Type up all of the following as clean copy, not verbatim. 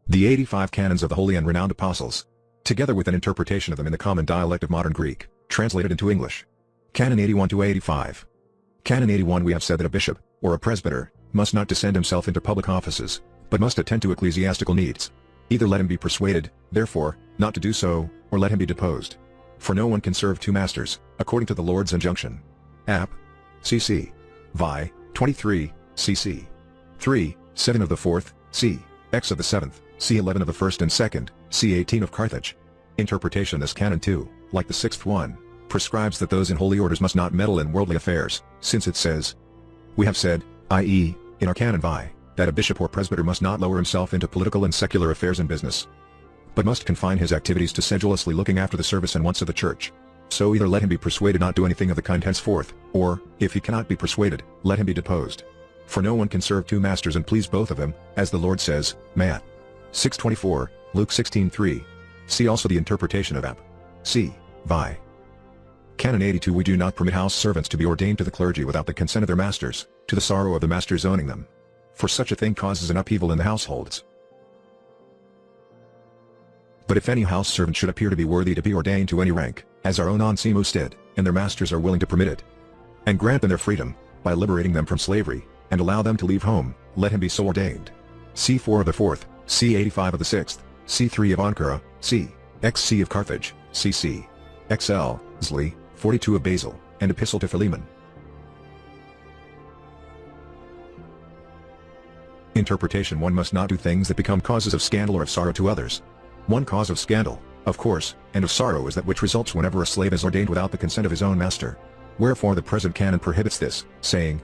The 85 Canons of the Holy and Renowned Apostles, together with an interpretation of them in the common dialect of modern Greek, translated into English. Canon 81 to 85. Canon 81. We have said that a bishop, or a presbyter, must not descend himself into public offices, but must attend to ecclesiastical needs. Either let him be persuaded, therefore, not to do so, or let him be deposed. For no one can serve two masters, according to the Lord's injunction. App. cc. Vi. 23, cc. 3, 7 of the 4th, c. X of the 7th, c. 11 of the 1st and 2nd, c. 18 of Carthage. Interpretation. This Canon 2, like the 6th one, prescribes that those in holy orders must not meddle in worldly affairs, since it says, "We have said, i.e., in our Canon Vi, that a bishop or presbyter must not lower himself into political and secular affairs and business, but must confine his activities to sedulously looking after the service and wants of the church. So either let him be persuaded not do anything of the kind henceforth, or, if he cannot be persuaded, let him be deposed. For no one can serve two masters and please both of them, as the Lord says, Matt. 6:24, Luke 16:3. See also the interpretation of App. C. Vi. Canon 82. We do not permit house servants to be ordained to the clergy without the consent of their masters, to the sorrow of the masters owning them. For such a thing causes an upheaval in the households. But if any house servant should appear to be worthy to be ordained to any rank, as our own Onesimus did, and their masters are willing to permit it, and grant them their freedom, by liberating them from slavery, and allow them to leave home, let him be so ordained. C4 of the 4th, C85 of the 6th, C3 of Ankara, C. XC of Carthage, CC. XL, Zli, 42 of Basil, and Epistle to Philemon. Interpretation. One must not do things that become causes of scandal or of sorrow to others. One cause of scandal, of course, and of sorrow is that which results whenever a slave is ordained without the consent of his own master. Wherefore the present canon prohibits this, saying,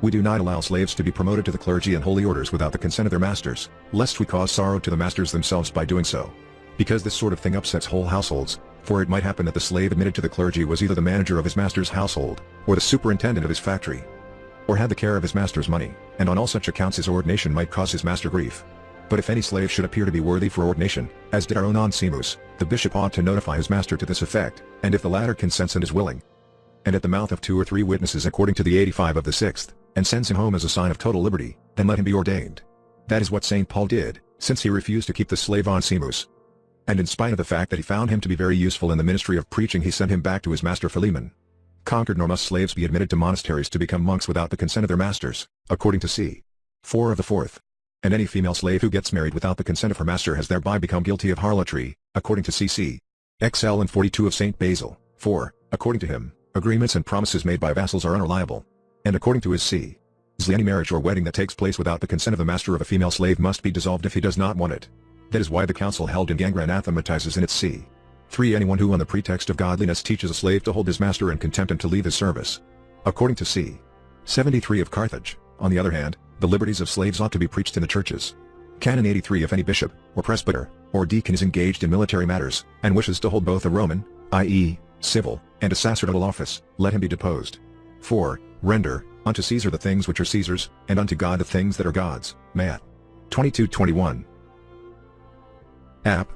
"We do not allow slaves to be promoted to the clergy and holy orders without the consent of their masters, lest we cause sorrow to the masters themselves by doing so." Because this sort of thing upsets whole households, for it might happen that the slave admitted to the clergy was either the manager of his master's household, or the superintendent of his factory, or had the care of his master's money, and on all such accounts his ordination might cause his master grief. But if any slave should appear to be worthy for ordination, as did our own Onesimus, the bishop ought to notify his master to this effect, and if the latter consents and is willing, and at the mouth of 2 or 3 witnesses according to the 85 of the 6th, and sends him home as a sign of total liberty, then let him be ordained. That is what St. Paul did, since he refused to keep the slave Onesimus. And in spite of the fact that he found him to be very useful in the ministry of preaching, he sent him back to his master Philemon. Conquered. Nor must slaves be admitted to monasteries to become monks without the consent of their masters, according to c. 4 of the 4th. And any female slave who gets married without the consent of her master has thereby become guilty of harlotry, according to cc. XL and 42 of St. Basil. For, according to him, agreements and promises made by vassals are unreliable. And according to his c. Z. Any marriage or wedding that takes place without the consent of the master of a female slave must be dissolved if he does not want it. That is why the council held in Gangra anathematizes in its c. 3 anyone who on the pretext of godliness teaches a slave to hold his master in contempt and to leave his service. According to c. 73 of Carthage, on the other hand, the liberties of slaves ought to be preached in the churches. Canon 83. If any bishop, or presbyter, or deacon is engaged in military matters, and wishes to hold both a Roman, i.e., civil, and a sacerdotal office, let him be deposed. 4. Render, unto Caesar the things which are Caesar's, and unto God the things that are God's. Matt. 22:21. App.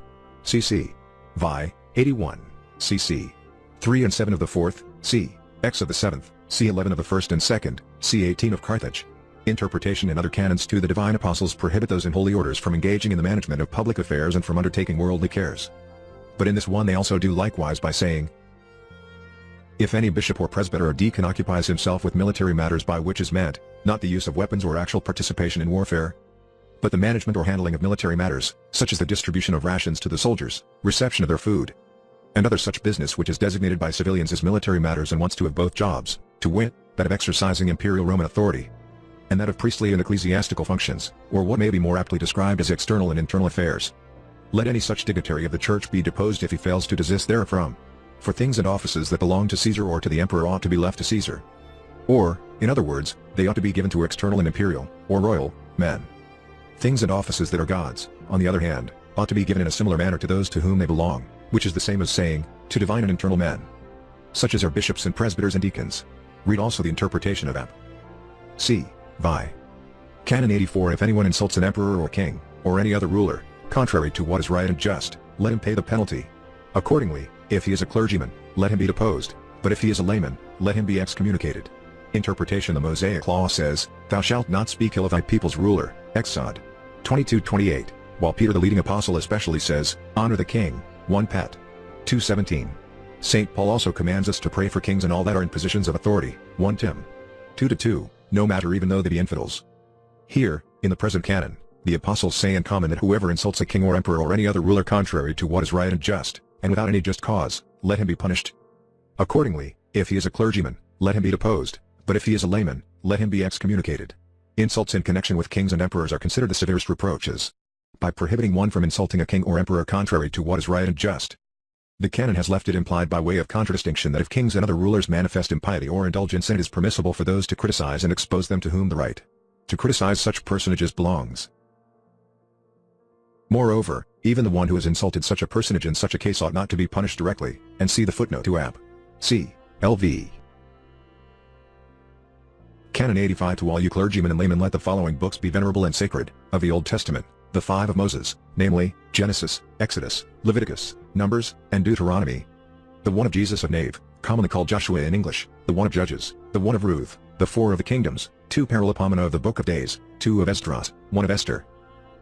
cc. Vi. 81, cc. 3 and 7 of the 4th, c. X of the 7th, c. 11 of the 1st and 2nd, c. 18 of Carthage. Interpretation. In other canons too the divine apostles prohibit those in holy orders from engaging in the management of public affairs and from undertaking worldly cares. But in this one they also do likewise by saying, "If any bishop or presbyter or deacon occupies himself with military matters, by which is meant, not the use of weapons or actual participation in warfare, but the management or handling of military matters, such as the distribution of rations to the soldiers, reception of their food, and other such business which is designated by civilians as military matters, and wants to have both jobs, to wit, that of exercising imperial Roman authority, and that of priestly and ecclesiastical functions, or what may be more aptly described as external and internal affairs, let any such dignitary of the church be deposed if he fails to desist therefrom. For things and offices that belong to Caesar or to the emperor ought to be left to Caesar. Or, in other words, they ought to be given to external and imperial, or royal, men. Things and offices that are God's, on the other hand, ought to be given in a similar manner to those to whom they belong, which is the same as saying, to divine and internal men, such as are bishops and presbyters and deacons. Read also the interpretation of App. C. Vi. Canon 84. If anyone insults an emperor or king, or any other ruler, contrary to what is right and just, let him pay the penalty. Accordingly, if he is a clergyman, let him be deposed, but if he is a layman, let him be excommunicated. Interpretation. The Mosaic law says, "Thou shalt not speak ill of thy people's ruler." Exod 22:28. while Peter the leading apostle especially says, "Honor the king," 1 Pet. 2:17. St. Paul also commands us to pray for kings and all that are in positions of authority, 1 Tim. 2:2, no matter even though they be infidels. Here, in the present canon, the apostles say in common that whoever insults a king or emperor or any other ruler contrary to what is right and just, and without any just cause, let him be punished. Accordingly, if he is a clergyman, let him be deposed, but if he is a layman, let him be excommunicated. Insults in connection with kings and emperors are considered the severest reproaches. By prohibiting one from insulting a king or emperor contrary to what is right and just, the canon has left it implied by way of contradistinction that if kings and other rulers manifest impiety or indulgence, it is permissible for those to criticize and expose them to whom the right to criticize such personages belongs. Moreover, even the one who has insulted such a personage in such a case ought not to be punished directly, and see the footnote to App. C. Lv. Canon 85. To all you clergymen and laymen, let the following books be venerable and sacred, of the Old Testament, the 5 of Moses, namely, Genesis, Exodus, Leviticus, Numbers, and Deuteronomy. The 1 of Jesus of Nave, commonly called Joshua in English, the 1 of Judges, the 1 of Ruth, the 4 of the Kingdoms, 2 Paralipomena of the Book of Days, 2 of Esdras, 1 of Esther,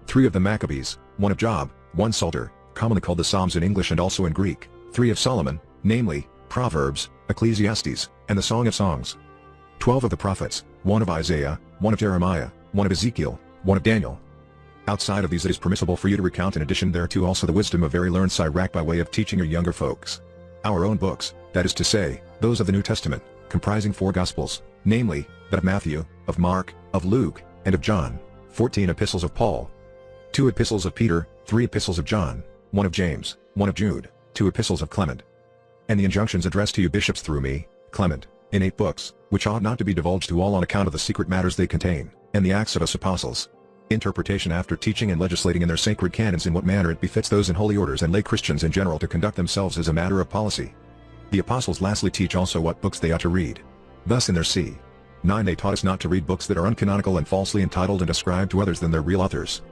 3 of the Maccabees, 1 of Job, 1 Psalter, commonly called the Psalms in English and also in Greek, 3 of Solomon, namely, Proverbs, Ecclesiastes, and the Song of Songs, 12 of the Prophets, 1 of Isaiah, 1 of Jeremiah, 1 of Ezekiel, 1 of Daniel. Outside of these it is permissible for you to recount in addition thereto also the wisdom of very learned Sirach by way of teaching your younger folks. Our own books, that is to say, those of the New Testament, comprising 4 Gospels, namely, that of Matthew, of Mark, of Luke, and of John, 14 epistles of Paul, 2 epistles of Peter, 3 epistles of John, 1 of James, 1 of Jude, 2 epistles of Clement, and the injunctions addressed to you bishops through me, Clement, in 8 books, which ought not to be divulged to all on account of the secret matters they contain, and the Acts of us Apostles. Interpretation after teaching and legislating in their sacred canons in what manner it befits those in holy orders and lay Christians in general to conduct themselves as a matter of policy. The Apostles lastly teach also what books they ought to read. Thus in their c. 9 they taught us not to read books that are uncanonical and falsely entitled and ascribed to others than their real authors.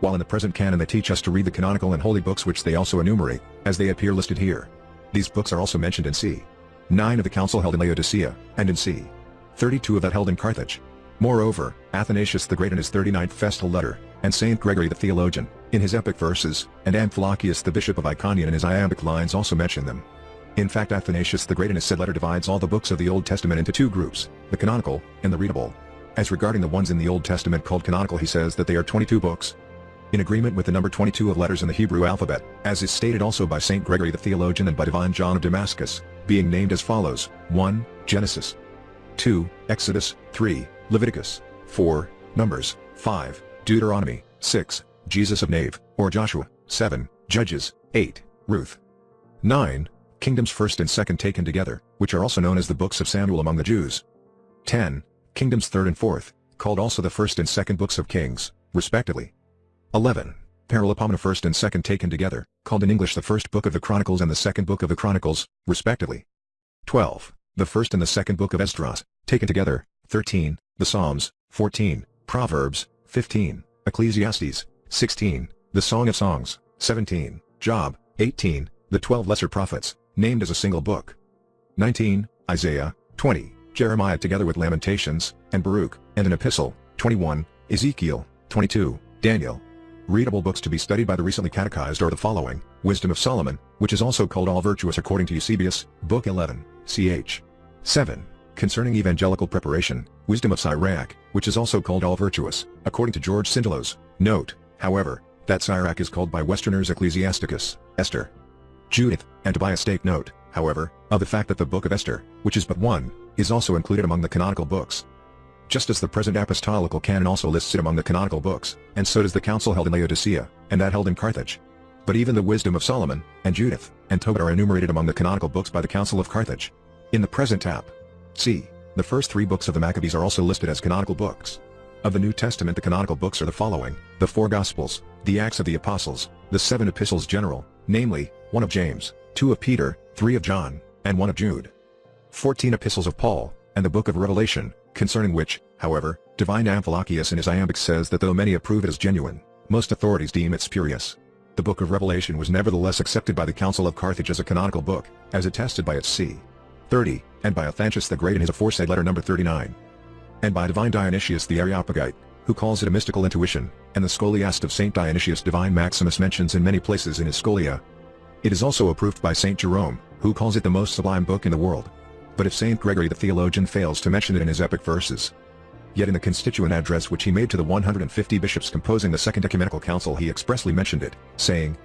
While in the present canon they teach us to read the canonical and holy books which they also enumerate, as they appear listed here. These books are also mentioned in c. 9 of the council held in Laodicea, and in c. 32 of that held in Carthage. Moreover, Athanasius the Great in his 39th festal letter, and Saint Gregory the theologian, in his epic verses, and Amphilochius the bishop of Iconium in his iambic lines also mention them. In fact, Athanasius the Great in his said letter divides all the books of the Old Testament into 2 groups, the canonical, and the readable. As regarding the ones in the Old Testament called canonical, he says that they are 22 books, in agreement with the number 22 of letters in the Hebrew alphabet, as is stated also by Saint Gregory the theologian and by divine John of Damascus, being named as follows: 1. Genesis, 2. Exodus, 3. Leviticus, 4. Numbers, 5. Deuteronomy, 6. Jesus of Nave, or Joshua, 7. Judges, 8. Ruth, 9. Kingdoms first and second taken together, which are also known as the books of Samuel among the Jews. 10. Kingdoms third and fourth, called also the first and second books of Kings, respectively. 11. Paralipomena first and second taken together, called in English the first book of the Chronicles and the second book of the Chronicles, respectively. 12. The first and the second book of Esdras, taken together. 13. The Psalms, 14. Proverbs, 15. Ecclesiastes, 16. The Song of Songs, 17. Job, 18. The 12 lesser prophets, named as a single book. 19. Isaiah, 20. Jeremiah together with Lamentations, and Baruch, and an epistle, 21. Ezekiel, 22. Daniel. Readable books to be studied by the recently catechized are the following: Wisdom of Solomon, which is also called All Virtuous according to Eusebius, Book 11, ch. 7. Concerning evangelical preparation, Wisdom of Sirach, which is also called All Virtuous, according to George Sindelos. Note, however, that Sirach is called by Westerners Ecclesiasticus, Esther, Judith, and to by a stake note, however, of the fact that the Book of Esther, which is but one, is also included among the canonical books. Just as the present apostolical canon also lists it among the canonical books, and so does the council held in Laodicea, and that held in Carthage. But even the Wisdom of Solomon, and Judith, and Tobit are enumerated among the canonical books by the Council of Carthage. In the present App. C. The first 3 books of the Maccabees are also listed as canonical books. Of the New Testament the canonical books are the following: the 4 Gospels, the Acts of the Apostles, the 7 epistles general, namely, 1 of James, 2 of Peter, 3 of John, and 1 of Jude. 14 epistles of Paul, and the book of Revelation, concerning which, however, divine Amphilochius in his iambic says that though many approve it as genuine, most authorities deem it spurious. The book of Revelation was nevertheless accepted by the Council of Carthage as a canonical book, as attested by its c. 30, and by Athanasius the Great in his aforesaid letter number 39. And by divine Dionysius the Areopagite, who calls it a mystical intuition, and the Scholiast of St. Dionysius Divine Maximus mentions in many places in his Scholia. It is also approved by St. Jerome, who calls it the most sublime book in the world. But if St. Gregory the theologian fails to mention it in his epic verses, yet in the constituent address which he made to the 150 bishops composing the Second Ecumenical Council he expressly mentioned it, saying,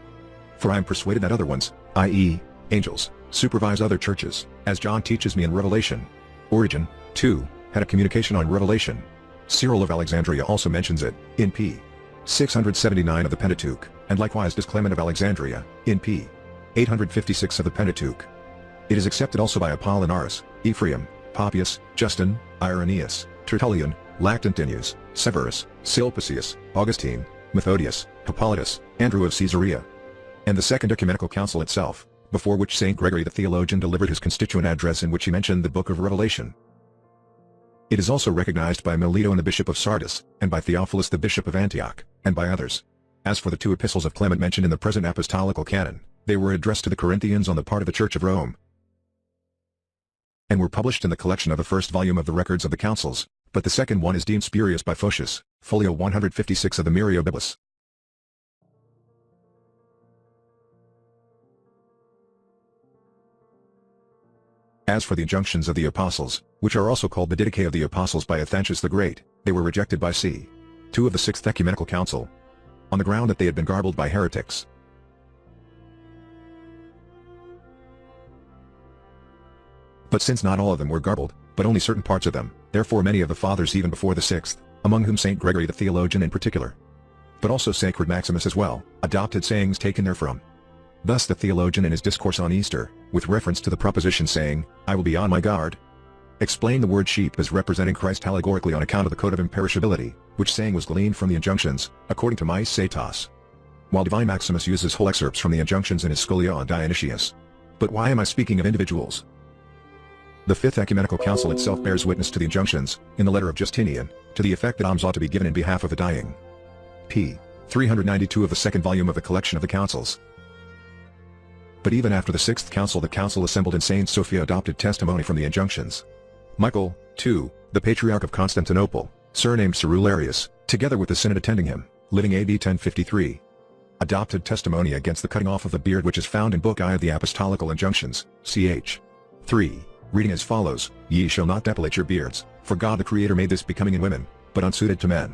"For I am persuaded that other ones, i.e., angels, supervise other churches, as John teaches me in Revelation." Origen, too, had a communication on Revelation. Cyril of Alexandria also mentions it, in p. 679 of the Pentateuch, and likewise does Clement of Alexandria, in p. 856 of the Pentateuch. It is accepted also by Apollinaris, Ephraim, Papias, Justin, Irenaeus, Tertullian, Lactantius, Severus, Sulpicius, Augustine, Methodius, Hippolytus, Andrew of Caesarea, and the Second Ecumenical Council itself, before which St. Gregory the theologian delivered his constituent address in which he mentioned the book of Revelation. It is also recognized by Melito and the Bishop of Sardis, and by Theophilus the Bishop of Antioch, and by others. As for the two epistles of Clement mentioned in the present Apostolical Canon, they were addressed to the Corinthians on the part of the Church of Rome, and were published in the collection of the first volume of the Records of the Councils, but the second one is deemed spurious by Photius, folio 156 of the Myrio Biblis. As for the injunctions of the Apostles, which are also called the Didache of the Apostles by Athanasius the Great, they were rejected by c. 2 of the Sixth Ecumenical Council, on the ground that they had been garbled by heretics. But since not all of them were garbled, but only certain parts of them, therefore many of the Fathers even before the Sixth, among whom St. Gregory the theologian in particular, but also Sacred Maximus as well, adopted sayings taken therefrom. Thus the theologian in his discourse on Easter, with reference to the proposition saying, "I will be on my guard," explained the word sheep as representing Christ allegorically on account of the code of imperishability, which saying was gleaned from the injunctions, according to Mais Satas. While Divine Maximus uses whole excerpts from the injunctions in his Scholia on Dionysius. But why am I speaking of individuals? The Fifth Ecumenical Council itself bears witness to the injunctions, in the letter of Justinian, to the effect that alms ought to be given in behalf of the dying. p. 392 of the second volume of the Collection of the Councils. But even after the Sixth Council, the Council assembled in St. Sophia adopted testimony from the injunctions. Michael, too, the Patriarch of Constantinople, surnamed Cerularius, together with the synod attending him, living AD 1053, adopted testimony against the cutting off of the beard which is found in Book I of the Apostolical Injunctions, ch. 3, reading as follows, "Ye shall not depilate your beards, for God the Creator made this becoming in women, but unsuited to men."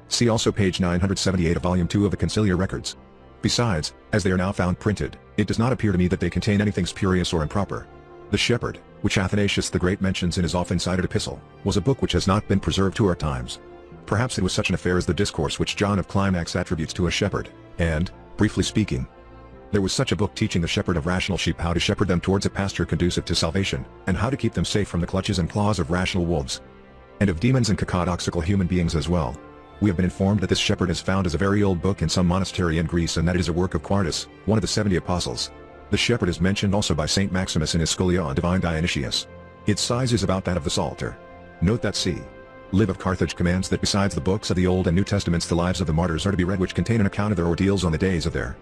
See also page 978 of volume 2 of the Conciliar Records. Besides, as they are now found printed, it does not appear to me that they contain anything spurious or improper. The Shepherd, which Athanasius the Great mentions in his often cited epistle, was a book which has not been preserved to our times. Perhaps it was such an affair as the discourse which John of Climax attributes to a shepherd, and, briefly speaking, there was such a book teaching the shepherd of rational sheep how to shepherd them towards a pasture conducive to salvation, and how to keep them safe from the clutches and claws of rational wolves, and of demons and cacodoxical human beings as well. We have been informed that this shepherd is found as a very old book in some monastery in Greece, and that it is a work of Quartus, one of the 70 apostles. The shepherd is mentioned also by St. Maximus in his Scholia on Divine Dionysius. Its size is about that of the Psalter. Note that c. Liv of Carthage commands that besides the books of the Old and New Testaments the lives of the martyrs are to be read, which contain an account of their ordeals on the days of their